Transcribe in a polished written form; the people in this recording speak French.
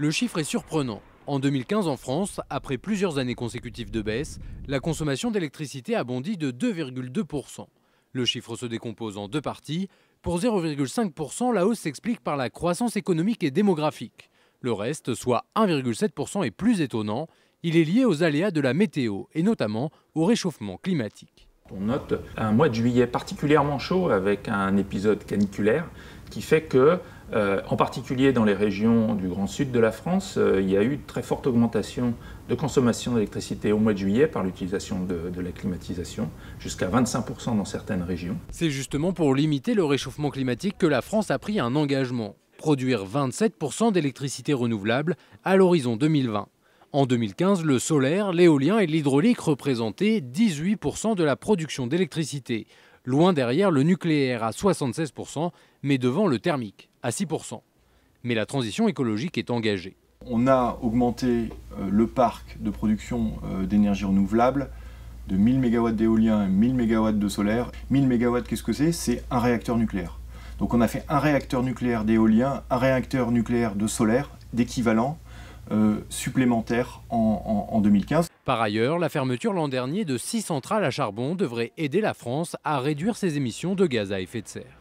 Le chiffre est surprenant. En 2015 en France, après plusieurs années consécutives de baisse, la consommation d'électricité a bondi de 2,2%. Le chiffre se décompose en deux parties. Pour 0,5%, la hausse s'explique par la croissance économique et démographique. Le reste, soit 1,7%, est plus étonnant. Il est lié aux aléas de la météo et notamment au réchauffement climatique. On note un mois de juillet particulièrement chaud avec un épisode caniculaire qui fait que, en particulier dans les régions du Grand Sud de la France, il y a eu une très forte augmentation de consommation d'électricité au mois de juillet par l'utilisation de la climatisation, jusqu'à 25% dans certaines régions. C'est justement pour limiter le réchauffement climatique que la France a pris un engagement: produire 27% d'électricité renouvelable à l'horizon 2020. En 2015, le solaire, l'éolien et l'hydraulique représentaient 18% de la production d'électricité, loin derrière le nucléaire à 76%, mais devant le thermique à 6%. Mais la transition écologique est engagée. On a augmenté le parc de production d'énergie renouvelable de 1000 MW d'éolien et 1000 MW de solaire. 1000 MW, qu'est-ce que c'est? C'est un réacteur nucléaire. Donc on a fait un réacteur nucléaire d'éolien, un réacteur nucléaire de solaire, d'équivalent supplémentaire en 2015. Par ailleurs, la fermeture l'an dernier de 6 centrales à charbon devrait aider la France à réduire ses émissions de gaz à effet de serre.